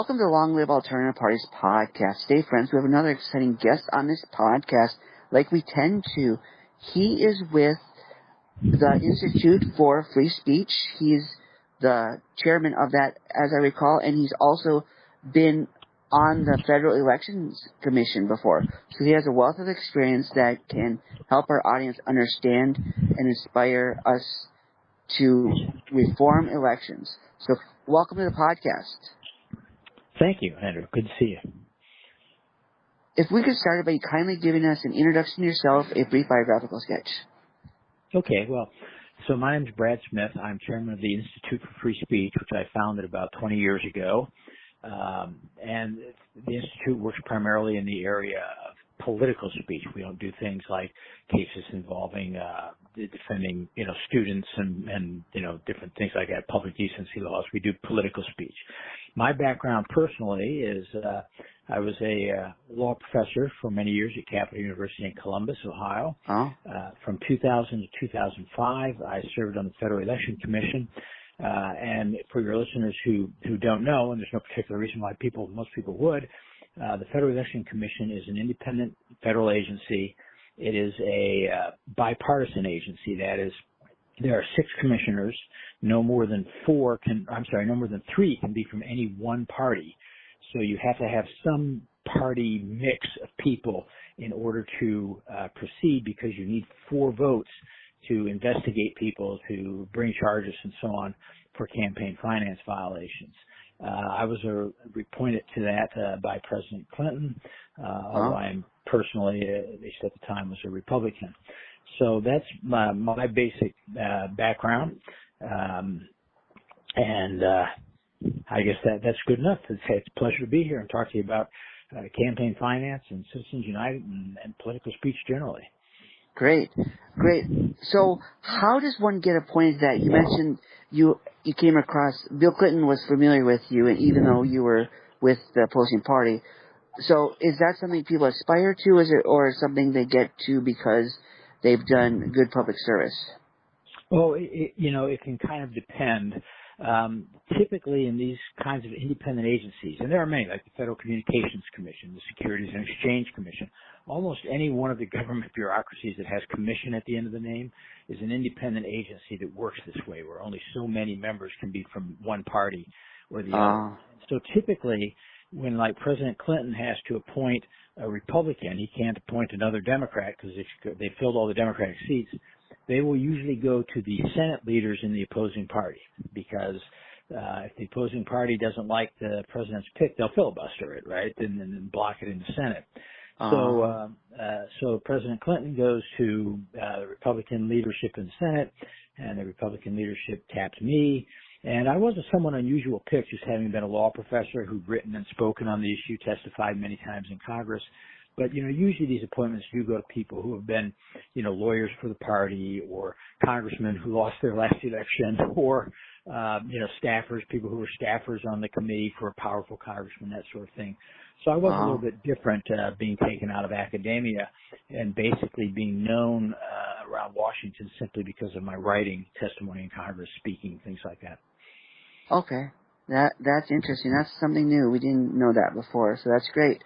Welcome to Long Live Alternative Parties podcast. Today, friends, we have another exciting guest on this podcast, like we tend to. He is with the Institute for Free Speech. He's the chairman of that, as I recall, and he's also been on the Federal Elections Commission before. So he has a wealth of experience that can help our audience understand and inspire us to reform elections. So welcome to the podcast. Thank you, Andrew. Good to see you. If we could start by kindly giving us an introduction to yourself, a brief biographical sketch. Okay, well, so my name is Brad Smith. I'm chairman of the Institute for Free Speech, which I founded about 20 years ago. And the Institute works primarily in the area of political speech. We don't do things like cases involving defending, students and different things like that, public decency laws. We do political speech. My background personally is I was a law professor for many years at Capital University in Columbus, Ohio. From 2000 to 2005, I served on the Federal Election Commission. And for your listeners who don't know, and there's no particular reason why most people would, the Federal Election Commission is an independent federal agency. It is a bipartisan agency. That is, there are 6 commissioners. No more than 3 can be from any one party. So you have to have some party mix of people in order to proceed, because you need 4 votes to investigate people, to bring charges and so on for campaign finance violations. I was appointed to that by President Clinton, although I am personally, at least at the time, was a Republican. So that's my basic background, and I guess that's good enough. It's a pleasure to be here and talk to you about campaign finance and Citizens United and political speech generally. Great. So how does one get appointed to that? You mentioned you came across, Bill Clinton was familiar with you, and even though you were with the opposing party. So is that something people aspire to, or something they get to because they've done good public service? Well, it can kind of depend. Typically in these kinds of independent agencies, and there are many, like the Federal Communications Commission, the Securities and Exchange Commission, almost any one of the government bureaucracies that has commission at the end of the name is an independent agency that works this way, where only so many members can be from one party or the other. So typically, when like President Clinton has to appoint a Republican, he can't appoint another Democrat because they filled all the Democratic seats. They will usually go to the Senate leaders in the opposing party, because if the opposing party doesn't like the president's pick, they'll filibuster it, right, and then block it in the Senate. So President Clinton goes to the Republican leadership in the Senate, and the Republican leadership tapped me. And I was a somewhat unusual pick, just having been a law professor who'd written and spoken on the issue, testified many times in Congress. But, usually these appointments do go to people who have been, lawyers for the party, or congressmen who lost their last election, or, staffers, people who were staffers on the committee for a powerful congressman, that sort of thing. So I was a little bit different, being taken out of academia and basically being known around Washington simply because of my writing, testimony in Congress, speaking, things like that. Okay. That's interesting. That's something new. We didn't know that before, so that's great.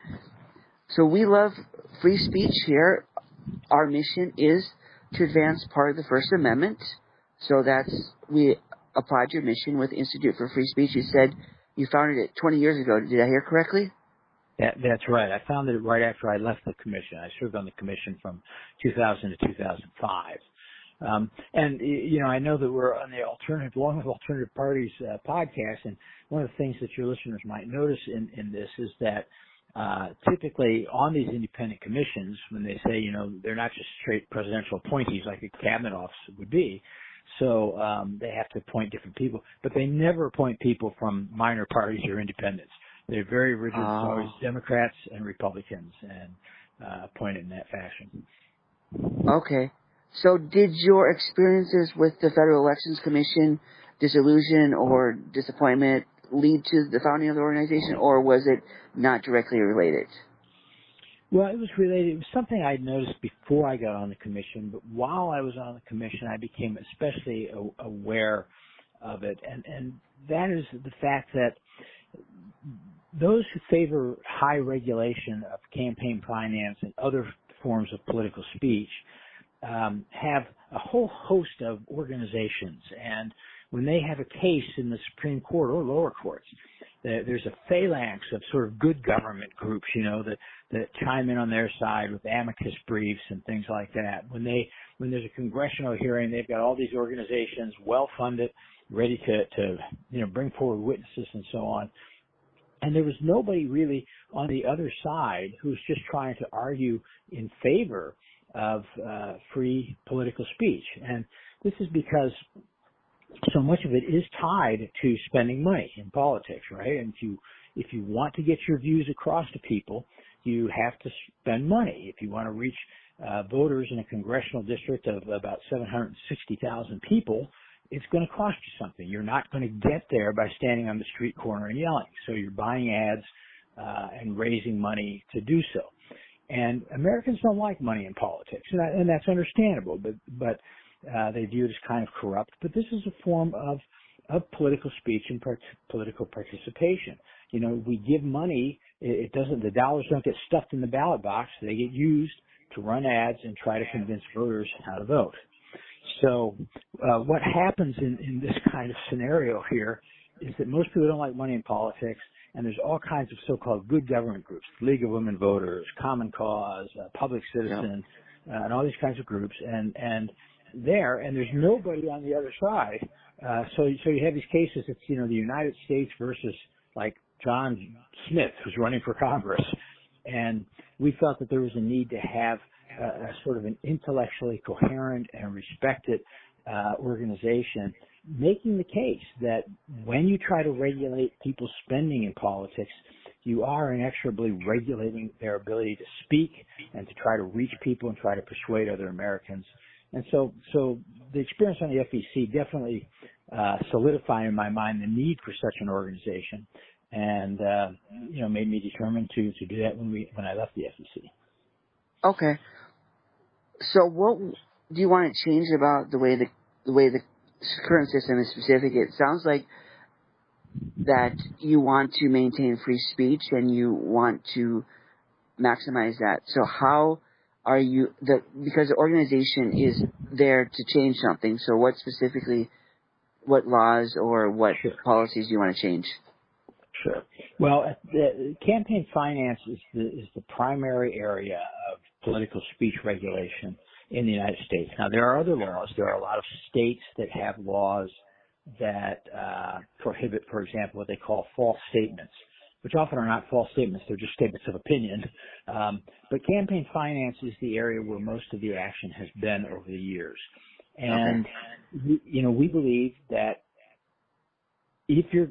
So we love free speech here. Our mission is to advance part of the First Amendment. So we applaud your mission with Institute for Free Speech. You said you founded it 20 years ago. Did I hear correctly? That's right. I founded it right after I left the commission. I served on the commission from 2000 to 2005. And I know that we're on the Long Live Alternative Parties podcast, and one of the things that your listeners might notice in this is that typically on these independent commissions, when they say, they're not just straight presidential appointees like a cabinet office would be, so they have to appoint different people, but they never appoint people from minor parties or independents. They're very rigid. It's always Democrats and Republicans, and appointed in that fashion. Okay. So did your experiences with the Federal Elections Commission, disillusion or disappointment, lead to the founding of the organization, or was it not directly related? Well, it was related. It was something I'd noticed before I got on the commission, but while I was on the commission, I became especially aware of it, and that is the fact that those who favor high regulation of campaign finance and other forms of political speech have a whole host of organizations, and when they have a case in the Supreme Court or lower courts, there's a phalanx of sort of good government groups, that chime in on their side with amicus briefs and things like that. When there's a congressional hearing, they've got all these organizations well funded, ready to bring forward witnesses and so on. And there was nobody really on the other side who was just trying to argue in favor of free political speech. And this is because so much of it is tied to spending money in politics, right? And if you want to get your views across to people, you have to spend money. If you want to reach voters in a congressional district of about 760,000 people, it's going to cost you something. You're not going to get there by standing on the street corner and yelling. So you're buying ads and raising money to do so. And Americans don't like money in politics, and that's understandable, but they view it as kind of corrupt. But this is a form of political speech and political participation. We give money. The dollars don't get stuffed in the ballot box. They get used to run ads and try to convince voters how to vote. So what happens in this kind of scenario here is that most people don't like money in politics, and there's all kinds of so-called good government groups, League of Women Voters, Common Cause, Public Citizen, and all these kinds of groups, and there's nobody on the other side. So you have these cases. It's the United States versus like John Smith, who's running for Congress, and we felt that there was a need to have a sort of an intellectually coherent and respected organization making the case that when you try to regulate people's spending in politics, you are inexorably regulating their ability to speak and to try to reach people and try to persuade other Americans. And so the experience on the FEC definitely solidified in my mind the need for such an organization, and made me determined to do that when I left the FEC. Okay. So what do you want to change about the way the current system is specific? It sounds like that you want to maintain free speech and you want to maximize that. So how are you because the organization is there to change something. So what laws or what policies do you want to change? Sure. Well, the campaign finance is the primary area of political speech regulation in the United States. Now, there are other laws. There are a lot of states that have laws that prohibit, for example, what they call false statements, which often are not false statements. They're just statements of opinion. But campaign finance is the area where most of the action has been over the years. And, we believe that if you're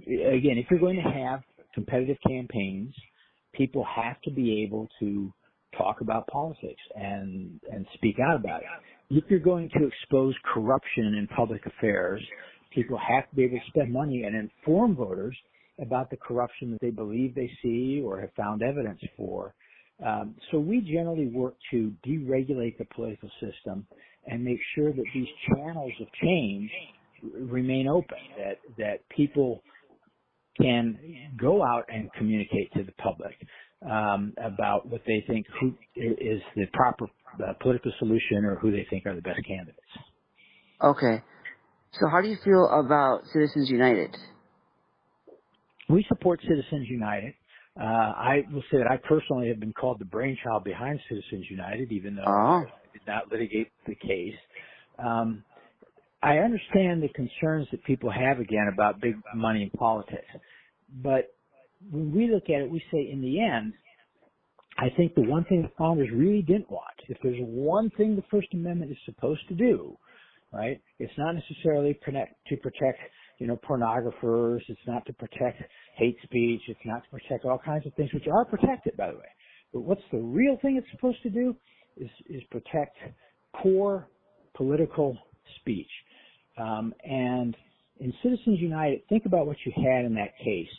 going to have competitive campaigns, people have to be able to talk about politics and speak out about it. If you're going to expose corruption in public affairs, people have to be able to spend money and inform voters about the corruption that they believe they see or have found evidence for. So we generally work to deregulate the political system and make sure that these channels of change remain open, that people can go out and communicate to the public about what they think who is the proper political solution or who they think are the best candidates. Okay. So how do you feel about Citizens United? We support Citizens United. I will say that I personally have been called the brainchild behind Citizens United, even though I did not litigate the case. I understand the concerns that people have, again, about big money in politics. But when we look at it, we say in the end, I think the one thing the founders really didn't want, if there's one thing the First Amendment is supposed to do, right, it's not necessarily to protect, pornographers. It's not to protect hate speech. It's not to protect all kinds of things, which are protected, by the way. But what's the real thing it's supposed to do is protect core political speech. And in Citizens United, think about what you had in that case.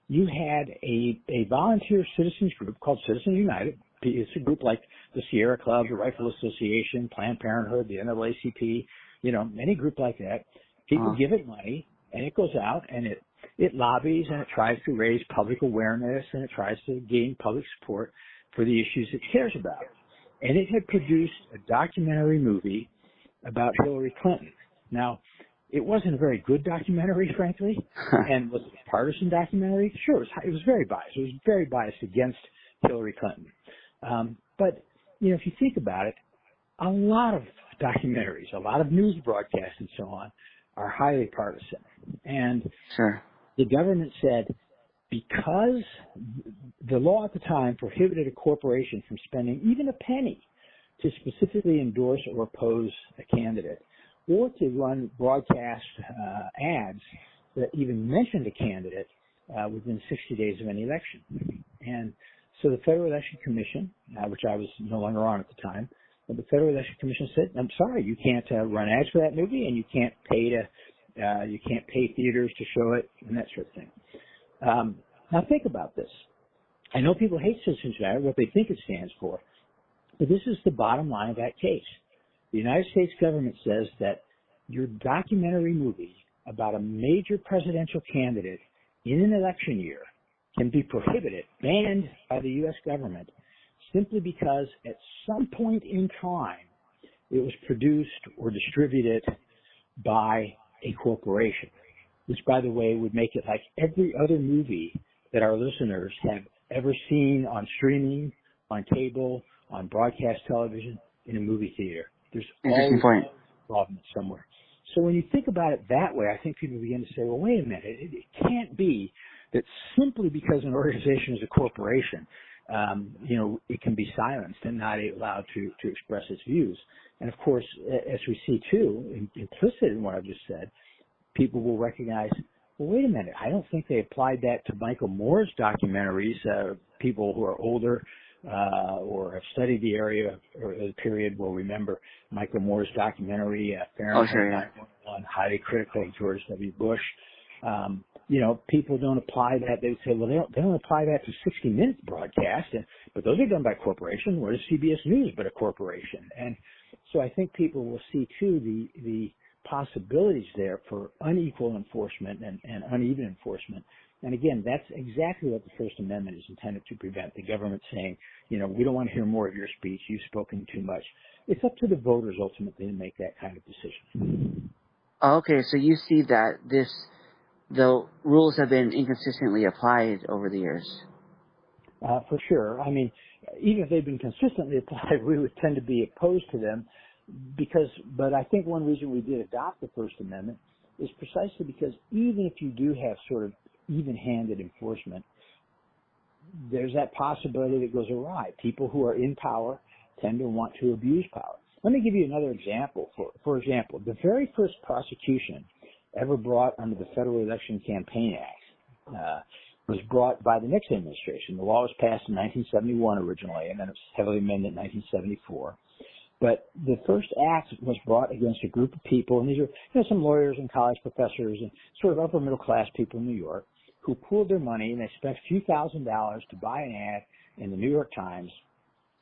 You had a volunteer citizens group called Citizens United. It's a group like the Sierra Club, the Rifle Association, Planned Parenthood, the NAACP, any group like that. People give it money, and it goes out and it lobbies and it tries to raise public awareness and it tries to gain public support for the issues it cares about. And it had produced a documentary movie about Hillary Clinton. Now, it wasn't a very good documentary, frankly, and was it a partisan documentary? Sure, it was very biased. It was very biased against Hillary Clinton. But, if you think about it, a lot of documentaries, a lot of news broadcasts and so on are highly partisan. And sure. The government said because the law at the time prohibited a corporation from spending even a penny to specifically endorse or oppose a candidate or to run broadcast ads that even mentioned a candidate within 60 days of any election. And so the Federal Election Commission, which I was no longer on at the time, but the Federal Election Commission said, "I'm sorry, you can't run ads for that movie, and you can't pay theaters to show it, and that sort of thing." Now think about this. I know people hate Citizens United, what they think it stands for, but this is the bottom line of that case. The United States government says that your documentary movie about a major presidential candidate in an election year can be prohibited, banned by the U.S. government, simply because at some point in time it was produced or distributed by a corporation, which, by the way, would make it like every other movie that our listeners have ever seen on streaming, on cable, on broadcast television, in a movie theater. There's Interesting point. Involvement somewhere. So when you think about it that way, I think people begin to say, well, wait a minute, it can't be that simply because an organization is a corporation, it can be silenced and not allowed to express its views. And of course, as we see too, implicit in what I've just said, people will recognize, well, wait a minute, I don't think they applied that to Michael Moore's documentaries. People who are older or have studied the area or the period will remember Michael Moore's documentary, Fahrenheit 9/11, highly critical of George W. Bush. People don't apply that. They would say, well, they don't apply that to 60 Minutes broadcast, but those are done by corporations. What is CBS News but a corporation? And so I think people will see, too, the possibilities there for unequal enforcement and uneven enforcement. And again, that's exactly what the First Amendment is intended to prevent. The government saying, we don't want to hear more of your speech. You've spoken too much. It's up to the voters ultimately to make that kind of decision. Okay, so you see that the rules have been inconsistently applied over the years. For sure. I mean, even if they've been consistently applied, we would tend to be opposed to them but I think one reason we did adopt the First Amendment is precisely because even if you do have sort of even-handed enforcement, there's that possibility that goes awry. People who are in power tend to want to abuse power. Let me give you another example. For example, the very first prosecution ever brought under the Federal Election Campaign Act was brought by the Nixon administration. The law was passed in 1971 originally, and then it was heavily amended in 1974. But the first act was brought against a group of people, and these are some lawyers and college professors and sort of upper middle class people in New York who pooled their money and they spent a few $1,000s to buy an ad in the New York Times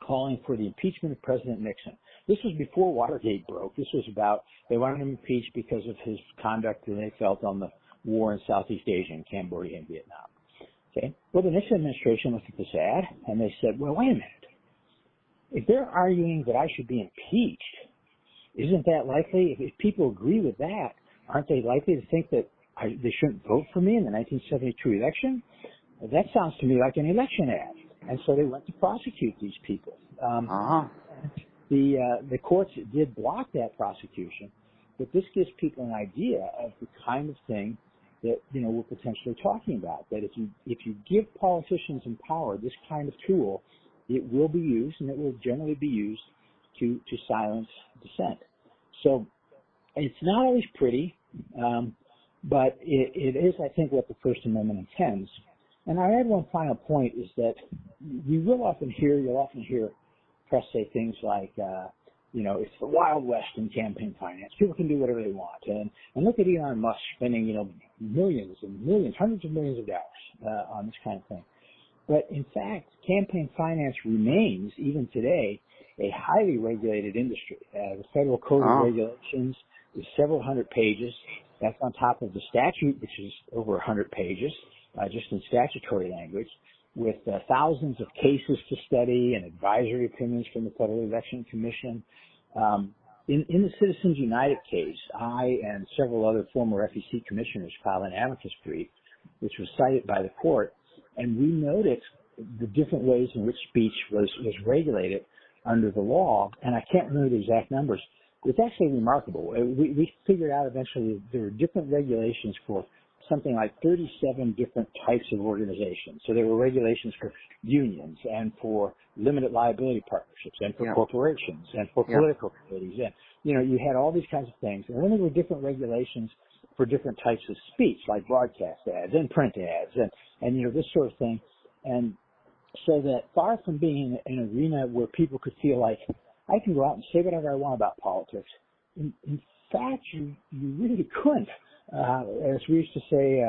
calling for the impeachment of President Nixon. This was before Watergate broke. This was about they wanted him impeached because of his conduct that they felt on the war in Southeast Asia and Cambodia and Vietnam. Okay. Well, the Nixon administration looked at this ad and they said, well, wait a minute. If they're arguing that I should be impeached, isn't that likely? If people agree with that, aren't they likely to think that they shouldn't vote for me in the 1972 election? That sounds to me like an election ad. And so they went to prosecute these people. The courts did block that prosecution, but this gives people an idea of the kind of thing that we're potentially talking about. That if you give politicians in power this kind of tool, it will be used, and it will generally be used to silence dissent. So it's not always pretty, but it is, I think, what the First Amendment intends. And I add one final point is that you'll often hear press say things like, it's the Wild West in campaign finance. People can do whatever they want. And look at Elon Musk spending, millions and millions, hundreds of millions of dollars on this kind of thing. But in fact, campaign finance remains, even today, a highly regulated industry. The federal code of regulations is several hundred pages. That's on top of the statute, which is over 100 pages, just in statutory language, with thousands of cases to study and advisory opinions from the Federal Election Commission. In the Citizens United case, I and several other former FEC commissioners filed an amicus brief, which was cited by the court, and we noted the different ways in which speech was regulated under the law, and I can't remember the exact numbers. It's actually remarkable. We figured out eventually there were different regulations for something like 37 different types of organizations. So there were regulations for unions and for limited liability partnerships and for corporations and for political committees. And, you had all these kinds of things. And then there were different regulations for different types of speech, like broadcast ads and print ads and this sort of thing. And so that far from being an arena where people could feel like, I can go out and say whatever I want about politics, in fact, you really couldn't. As we used to say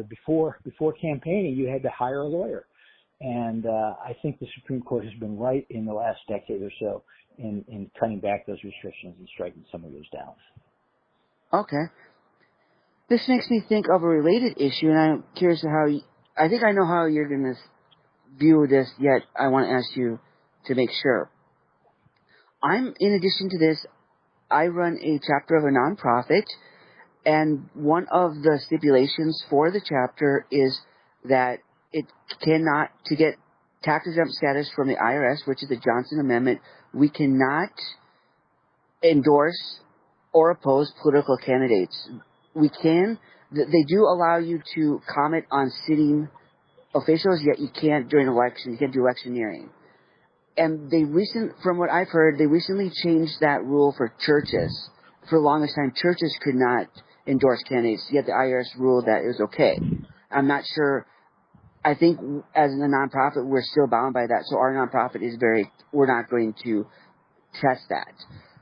before campaigning, you had to hire a lawyer. And I think the Supreme Court has been right in the last decade or so in cutting back those restrictions and striking some of those down. Okay. This makes me think of a related issue, and I'm curious I think I know how you're going to view this, yet I want to ask you to make sure. In addition to this, I run a chapter of a nonprofit, and one of the stipulations for the chapter is that it cannot, to get tax-exempt status from the IRS, which is the Johnson Amendment, we cannot endorse or oppose political candidates. They do allow you to comment on sitting officials, yet you can't during election. You can't do electioneering. And from what I've heard, they recently changed that rule for churches. For the longest time, churches could not endorse candidates, yet the IRS ruled that it was okay. I'm not sure. I think as a nonprofit, we're still bound by that. So our nonprofit we're not going to test that.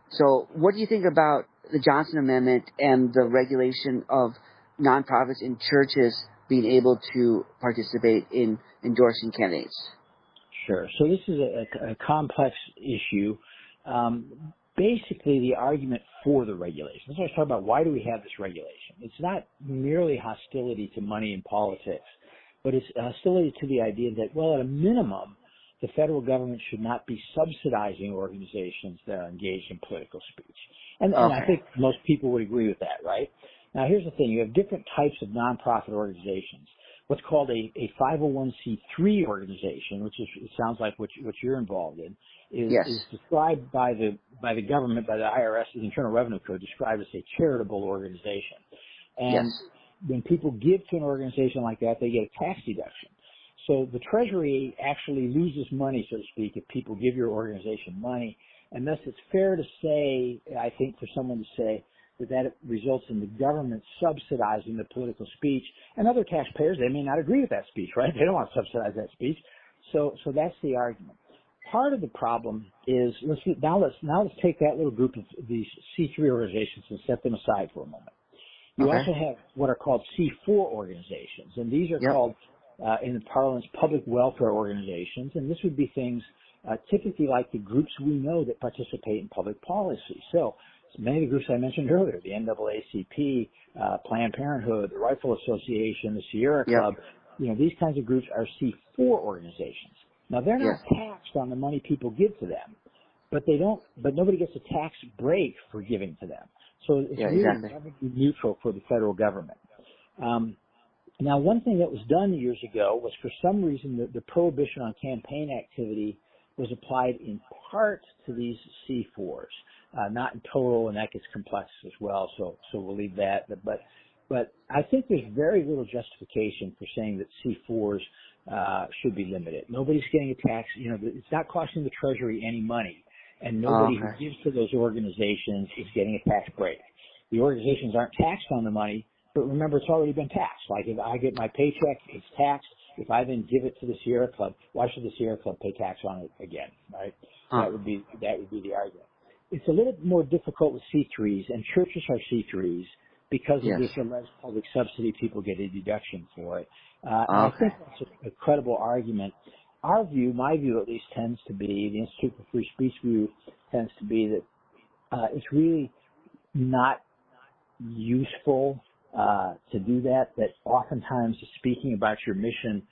So what do you think about the Johnson Amendment and the regulation of nonprofits and churches being able to participate in endorsing candidates? Sure. So this is a complex issue. Basically, the argument for the regulation. Let's talk about why do we have this regulation. It's not merely hostility to money in politics, but it's hostility to the idea that, well, at a minimum, the federal government should not be subsidizing organizations that are engaged in political speech. And I think most people would agree with that, right? Now, here's the thing. You have different types of nonprofit organizations. What's called a 501c3 organization, which it sounds like what you're involved in, is described by the government, by the IRS, the Internal Revenue Code, described as a charitable organization. And when people give to an organization like that, they get a tax deduction. So the Treasury actually loses money, so to speak, if people give your organization money. And thus it's fair to say, I think, for someone to say, that results in the government subsidizing the political speech, and other taxpayers, they may not agree with that speech, right? They don't want to subsidize that speech. So that's the argument. Part of the problem is, let's take that little group of these C3 organizations and set them aside for a moment. You also have what are called C4 organizations, and these are called, in the parlance, public welfare organizations, and this would be things typically like the groups we know that participate in public policy. So many of the groups I mentioned earlier, the NAACP, Planned Parenthood, the Rifle Association, the Sierra Club, these kinds of groups are C4 organizations. Now, they're not taxed on the money people give to them, but nobody gets a tax break for giving to them. So it's really revenue neutral for the federal government. Now, one thing that was done years ago was, for some reason, the prohibition on campaign activity was applied in part to these C4s. Not in total, and that gets complex as well, so we'll leave that. But I think there's very little justification for saying that C4s should be limited. Nobody's getting a tax. It's not costing the Treasury any money, and nobody who gives to those organizations is getting a tax break. The organizations aren't taxed on the money, but remember, it's already been taxed. Like, if I get my paycheck, it's taxed. If I then give it to the Sierra Club, why should the Sierra Club pay tax on it again, right? That would be the argument. It's a little more difficult with C3s, and churches are C3s because of this alleged public subsidy. People get a deduction for it. And I think that's a credible argument. Our view, my view at least, tends to be, the Institute for Free Speech view tends to be that it's really not useful to do that. That oftentimes speaking about your mission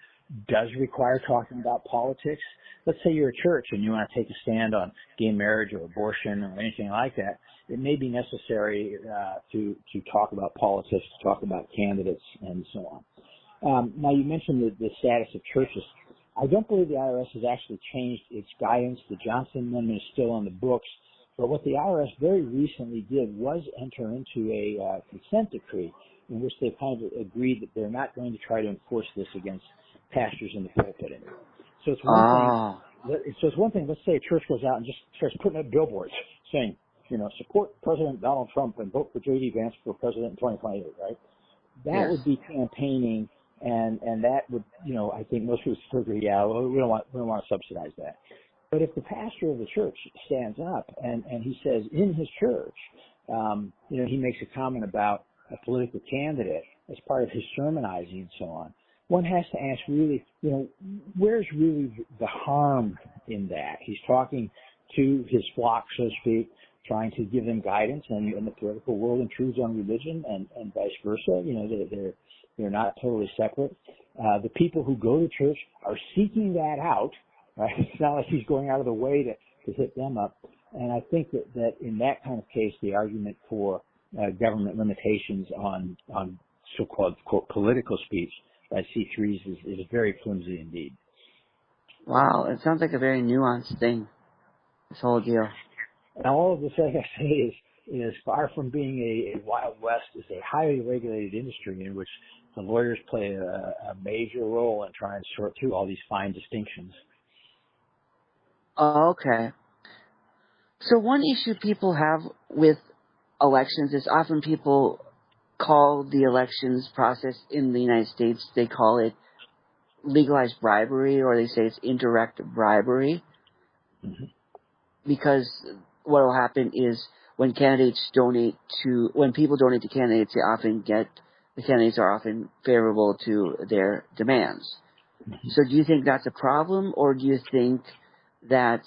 does require talking about politics. Let's say you're a church and you want to take a stand on gay marriage or abortion or anything like that. It may be necessary to talk about politics, to talk about candidates, and so on. Now, you mentioned the status of churches. I don't believe the IRS has actually changed its guidance. The Johnson Amendment is still on the books. But what the IRS very recently did was enter into a consent decree in which they kind of agreed that they're not going to try to enforce this against pastors in the pulpit anymore. So it's one thing. So it's one thing. Let's say a church goes out and just starts putting up billboards saying, support President Donald Trump and vote for J.D. Vance for president in 2028. Right? That would be campaigning, and that would, I think most people would agree. Yeah, well, we don't want to subsidize that. But if the pastor of the church stands up and he says in his church, he makes a comment about a political candidate as part of his sermonizing and so on, one has to ask really, where's really the harm in that? He's talking to his flock, so to speak, trying to give them guidance, and in the political world intrudes on religion and vice versa. They're not totally separate. The people who go to church are seeking that out. Right? It's not like he's going out of the way to hit them up. And I think that in that kind of case, the argument for government limitations on so-called quote, political speech by C3s is very flimsy indeed. Wow, it sounds like a very nuanced thing, this whole deal. And all of this, like I say, is far from being a Wild West. It's a highly regulated industry in which the lawyers play a major role in trying to sort through all these fine distinctions. Oh, okay. So one issue people have with elections is often people call the elections process in the United States, they call it legalized bribery, or they say it's indirect bribery. Mm-hmm. Because what will happen is when people donate to candidates, the candidates are often favorable to their demands. Mm-hmm. So do you think that's a problem, or do you think that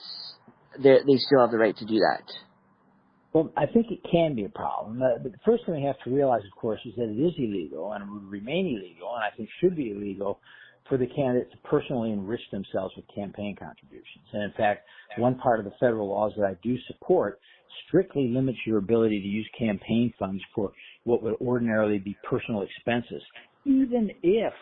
they still have the right to do that? Well, I think it can be a problem. But the first thing we have to realize, of course, is that it is illegal and it would remain illegal, and I think should be illegal for the candidates to personally enrich themselves with campaign contributions. And in fact, one part of the federal laws that I do support strictly limits your ability to use campaign funds for what would ordinarily be personal expenses, even if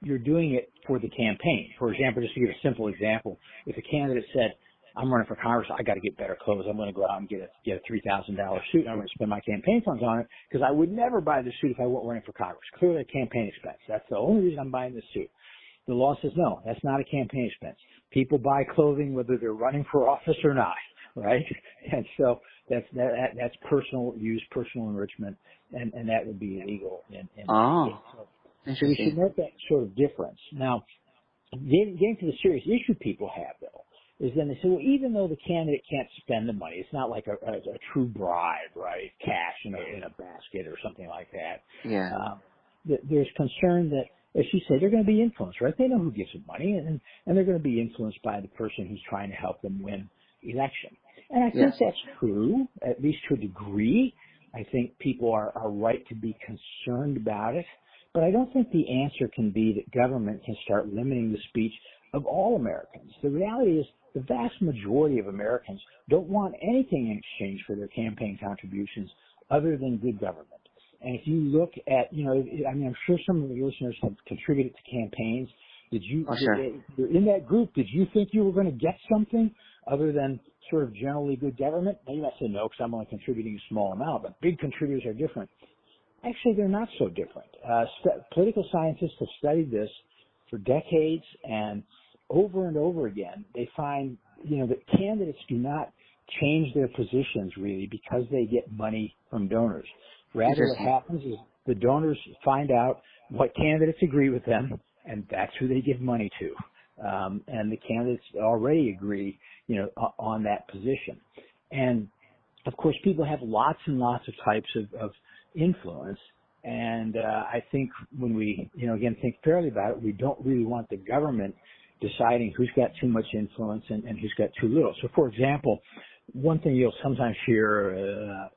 you're doing it for the campaign. For example, just to give a simple example, if a candidate said, I'm running for Congress, I got to get better clothes. I'm going to go out and get a $3,000 suit, and I'm going to spend my campaign funds on it because I would never buy this suit if I weren't running for Congress. Clearly a campaign expense. That's the only reason I'm buying this suit. The law says, no, that's not a campaign expense. People buy clothing whether they're running for office or not, right? And so that's personal use, personal enrichment, and that would be illegal. So we should note that sort of difference. Now, getting to the serious issue people have, though, is then they say, well, even though the candidate can't spend the money, it's not like a true bribe, right? Cash in a basket or something like that. Yeah. There's concern that, as you say, they're going to be influenced, right? They know who gives them money, and they're going to be influenced by the person who's trying to help them win election. And I think that's true, at least to a degree. I think people are right to be concerned about it. But I don't think the answer can be that government can start limiting the speech of all Americans. The reality is the vast majority of Americans don't want anything in exchange for their campaign contributions other than good government. And if you look at, I'm sure some of the listeners have contributed to campaigns. You're in that group, did you think you were going to get something other than sort of generally good government? Now, you might say no, because I'm only contributing a small amount, but big contributors are different. Actually, they're not so different. Political scientists have studied this for decades, and over again, they find, that candidates do not change their positions really because they get money from donors. Rather, what happens is the donors find out what candidates agree with them, and that's who they give money to. And the candidates already agree, on that position. And of course, people have lots and lots of types of influence. And I think when we, again, think fairly about it, we don't really want the government deciding who's got too much influence and who's got too little. So, for example, one thing you'll sometimes hear,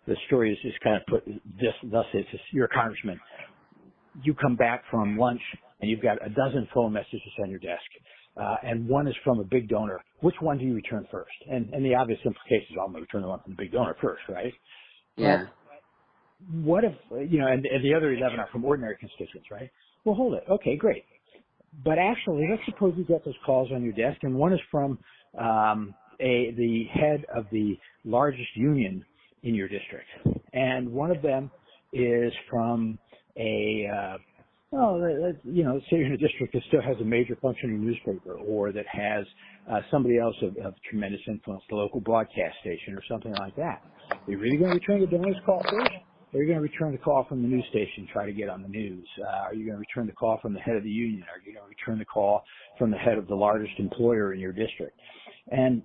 the story is just kind of put this, thus it's you're a congressman. You come back from lunch and you've got a dozen phone messages on your desk, and one is from a big donor. Which one do you return first? And the obvious implication is, I'm going to return the one from the big donor first, right? Yeah. But what if, and the other 11 are from ordinary constituents, right? Well, hold it. Okay, great. But actually, let's suppose you get those calls on your desk, and one is from the head of the largest union in your district, and one of them is from say you're in a district that still has a major functioning newspaper, or that has somebody else of tremendous influence, the local broadcast station, or something like that. Are you really going to return the donor's call first? Or are you going to return the call from the news station, try to get on the news? Are you going to return the call from the head of the union? Are you going to return the call from the head of the largest employer in your district? And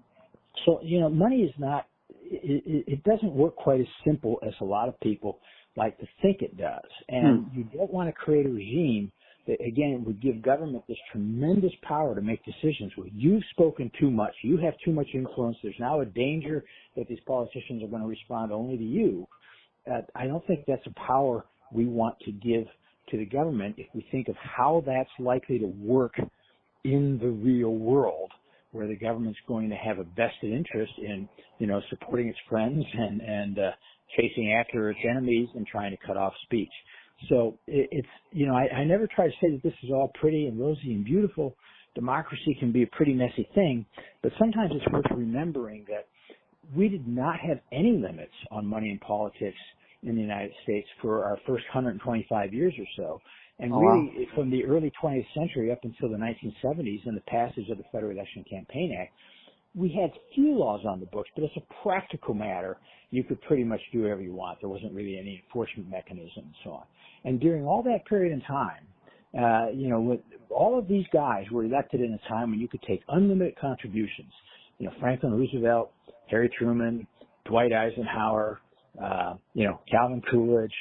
so, money is not, it doesn't work quite as simple as a lot of people like to think it does. And you don't want to create a regime that, again, would give government this tremendous power to make decisions where you've spoken too much, you have too much influence, there's now a danger that these politicians are going to respond only to you. I don't think that's a power we want to give to the government if we think of how that's likely to work in the real world, where the government's going to have a vested interest in, supporting its friends and chasing after its enemies and trying to cut off speech. So it's, I never try to say that this is all pretty and rosy and beautiful. Democracy can be a pretty messy thing, but sometimes it's worth remembering that we did not have any limits on money in politics in the United States for our first 125 years or so. And really, from the early 20th century up until the 1970s and the passage of the Federal Election Campaign Act, we had few laws on the books, but as a practical matter, you could pretty much do whatever you want. There wasn't really any enforcement mechanism and so on. And during all that period in time, with all of these guys were elected in a time when you could take unlimited contributions. Franklin Roosevelt, Harry Truman, Dwight Eisenhower, Calvin Coolidge,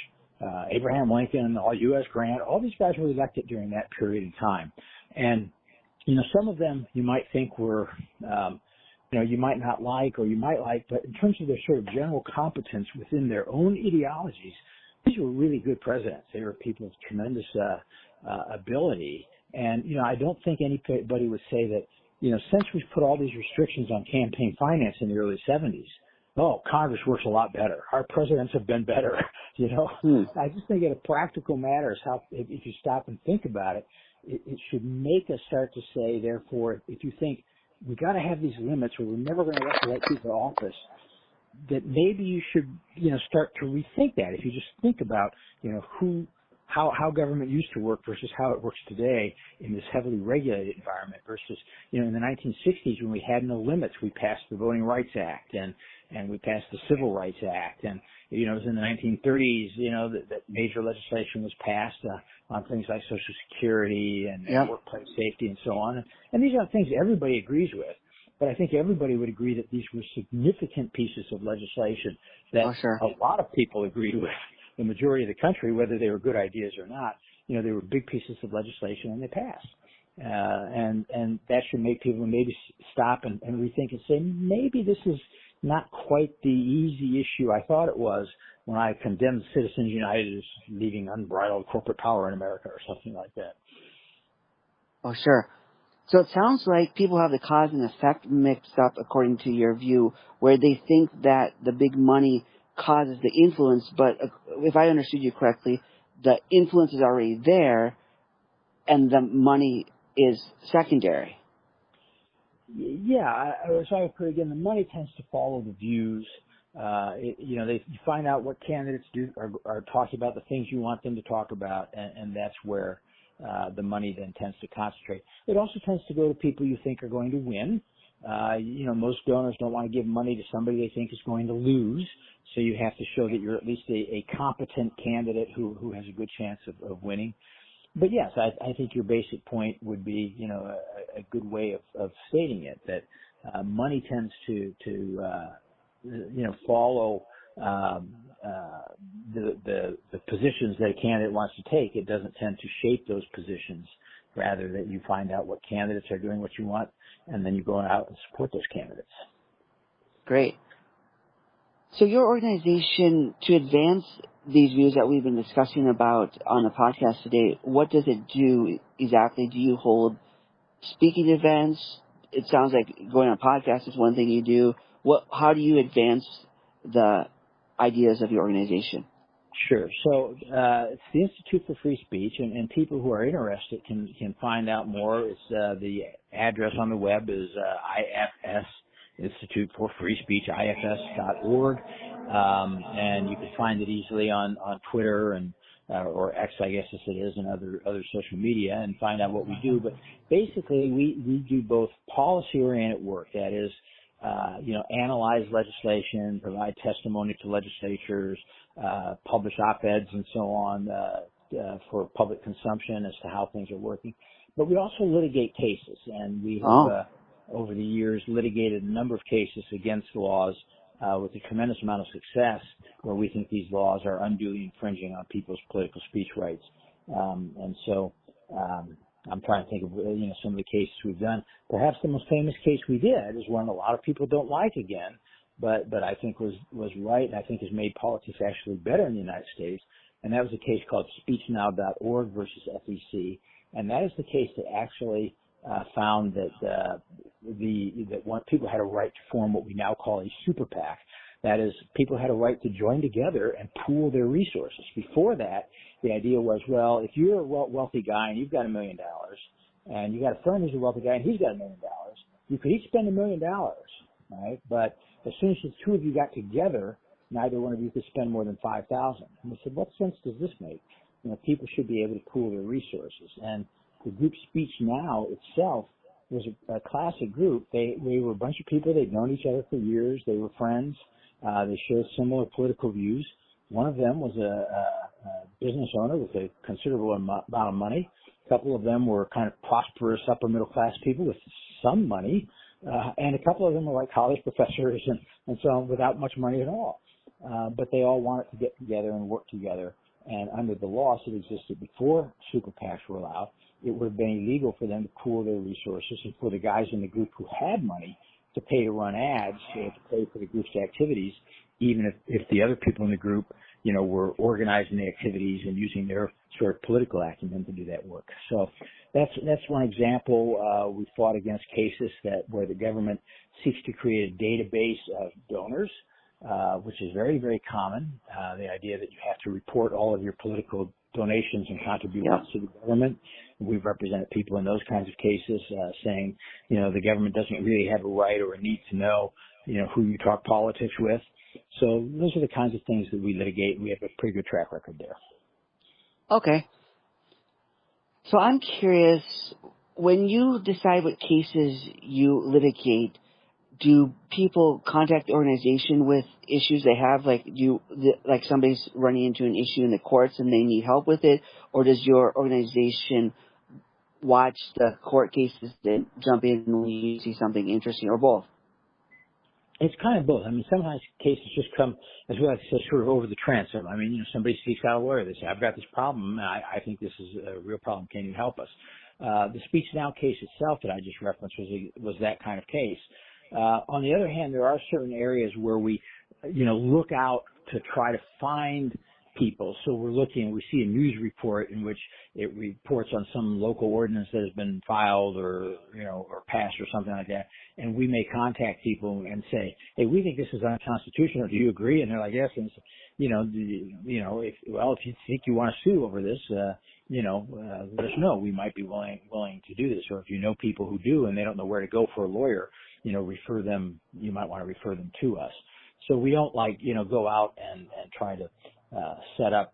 Abraham Lincoln, U.S. Grant, all these guys were elected during that period of time. And, some of them you might think were, you might not like or you might like, but in terms of their sort of general competence within their own ideologies, these were really good presidents. They were people of tremendous ability. And, I don't think anybody would say that, since we've put all these restrictions on campaign finance in the early 70s, Congress works a lot better. Our presidents have been better, I just think at a practical matter is how, if you stop and think about it, it should make us start to say, therefore, if you think we got to have these limits or we're never going to elect the right people to office, that maybe you should, start to rethink that. If you just think about, how government used to work versus how it works today in this heavily regulated environment versus, in the 1960s when we had no limits, we passed the Voting Rights Act and we passed the Civil Rights Act. And, it was in the 1930s, that major legislation was passed on things like Social Security and workplace safety and so on. And these are things everybody agrees with. But I think everybody would agree that these were significant pieces of legislation that a lot of people agreed with. The majority of the country, whether they were good ideas or not, they were big pieces of legislation and they passed. And that should make people maybe stop and rethink and say, maybe this is not quite the easy issue I thought it was when I condemned Citizens United as leaving unbridled corporate power in America or something like that. Oh, sure. So it sounds like people have the cause and effect mixed up according to your view, where they think that the big money causes the influence, but if I understood you correctly, the influence is already there and the money is secondary. Yeah, so I would put again, the money tends to follow the views. You find out what candidates are talking about, the things you want them to talk about, and that's where the money then tends to concentrate. It also tends to go to people you think are going to win. Most donors don't want to give money to somebody they think is going to lose, so you have to show that you're at least a competent candidate who has a good chance of winning. But yes, I think your basic point would be, a good way of stating it, that money tends to follow the positions that a candidate wants to take. It doesn't tend to shape those positions. Rather that you find out what candidates are doing what you want, and then you go out and support those candidates. Great. So your organization, to advance these views that we've been discussing about on the podcast today, what does it do exactly? Do you hold speaking events? It sounds like going on podcasts is one thing you do. How do you advance the ideas of your organization? Sure. So it's the Institute for Free Speech, and people who are interested can find out more. It's the address on the web is IFS Institute for Free Speech, ifs.org, and you can find it easily on Twitter and or X, I guess as it is, and other social media, and find out what we do. But basically, we do both policy-oriented work, that is, analyze legislation, provide testimony to legislatures, publish op-eds and so on for public consumption as to how things are working. But we also litigate cases, and we have over the years litigated a number of cases against laws with a tremendous amount of success where we think these laws are unduly infringing on people's political speech rights. And so I'm trying to think of some of the cases we've done. Perhaps the most famous case we did is one a lot of people don't like again, but I think was right, and I think has made politics actually better in the United States. And that was a case called SpeechNow.org versus FEC, and that is the case that actually found that people had a right to form what we now call a super PAC. That is, people had a right to join together and pool their resources. Before that, the idea was, well, if you're a wealthy guy and you've got $1 million, and you got a friend who's a wealthy guy and he's got $1 million, you could each spend $1 million, right? But as soon as the two of you got together, neither one of you could spend more than $5,000. And we said, what sense does this make? People should be able to pool their resources. And the group Speech Now itself was a classic group. They were a bunch of people. They'd known each other for years. They were friends. They shared similar political views. One of them was a business owner with a considerable amount of money. A couple of them were kind of prosperous upper middle class people with some money. And a couple of them were like college professors and so on without much money at all. But they all wanted to get together and work together. And under the laws that existed before super PACs were allowed, it would have been illegal for them to pool their resources and for the guys in the group who had money to pay to run ads, to pay for the group's activities, even if the other people in the group, were organizing the activities and using their sort of political acumen to do that work. So that's one example. We fought against cases where the government seeks to create a database of donors, which is very, very common. The idea that you have to report all of your political donations and contributions to the government. We've represented people in those kinds of cases, saying, the government doesn't really have a right or a need to know, who you talk politics with. So those are the kinds of things that we litigate, and we have a pretty good track record there. Okay. So I'm curious, when you decide what cases you litigate, do people contact the organization with issues they have? Like somebody's running into an issue in the courts and they need help with it, or does your organization watch the court cases and jump in when you see something interesting, or both? It's kind of both. I mean, sometimes cases just come, as we like to say, sort of over the transom. I mean, somebody seeks out a lawyer. They say, I've got this problem, and I think this is a real problem. Can you help us? The Speech Now case itself that I just referenced was that kind of case. On the other hand, there are certain areas where we, look out to try to find people. So we see a news report in which it reports on some local ordinance that has been filed or passed or something like that. And we may contact people and say, hey, we think this is unconstitutional. Do you agree? And they're like, yes. And, if you think you want to sue over this, let us know. We might be willing to do this. Or if you know people who do and they don't know where to go for a lawyer, refer them. You might want to refer them to us. So we don't go out and try to set up,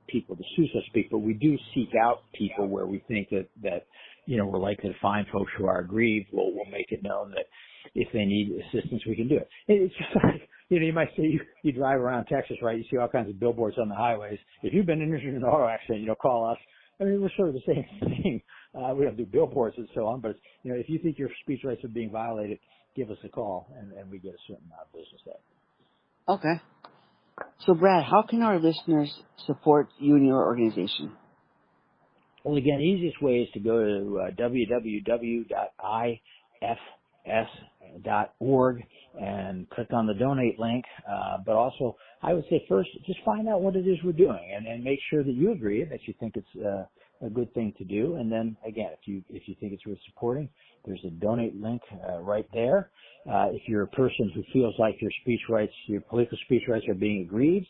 people to sue, so to speak, but we do seek out people where we think that we're likely to find folks who are aggrieved. We'll make it known that if they need assistance, we can do it. It's just like, you might say you drive around Texas, right? You see all kinds of billboards on the highways. If you've been injured in an auto accident, call us. I mean, we're sort of the same thing. We don't do billboards and so on, but, if you think your speech rights are being violated, give us a call, and we get a certain amount of business there. Okay. So, Brad, how can our listeners support you and your organization? Well, again, the easiest way is to go to www.ifs .org and click on the donate link. But also, I would say first, just find out what it is we're doing and make sure that you agree, that you think it's a good thing to do. And then again, if you think it's worth supporting, there's a donate link right there. If you're a person who feels like your speech rights, your political speech rights are being aggrieved,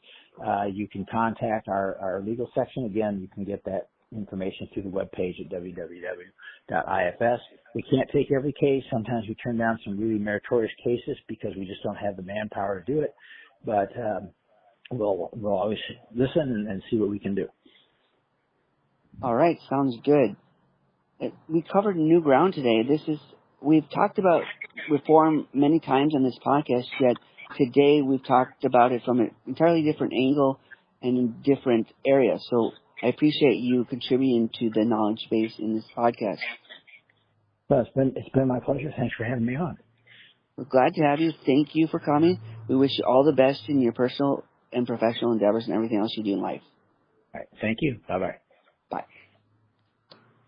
you can contact our legal section. Again, you can get that information through the webpage at www.ifs. We can't take every case. Sometimes we turn down some really meritorious cases because we just don't have the manpower to do it. But we'll always listen and see what we can do. All right, sounds good. We covered new ground today. We've talked about reform many times on this podcast, yet today we've talked about it from an entirely different angle and in different areas. So I appreciate you contributing to the knowledge base in this podcast. Well, it's been my pleasure. Thanks for having me on. We're glad to have you. Thank you for coming. We wish you all the best in your personal and professional endeavors and everything else you do in life. All right. Thank you. Bye-bye. Bye.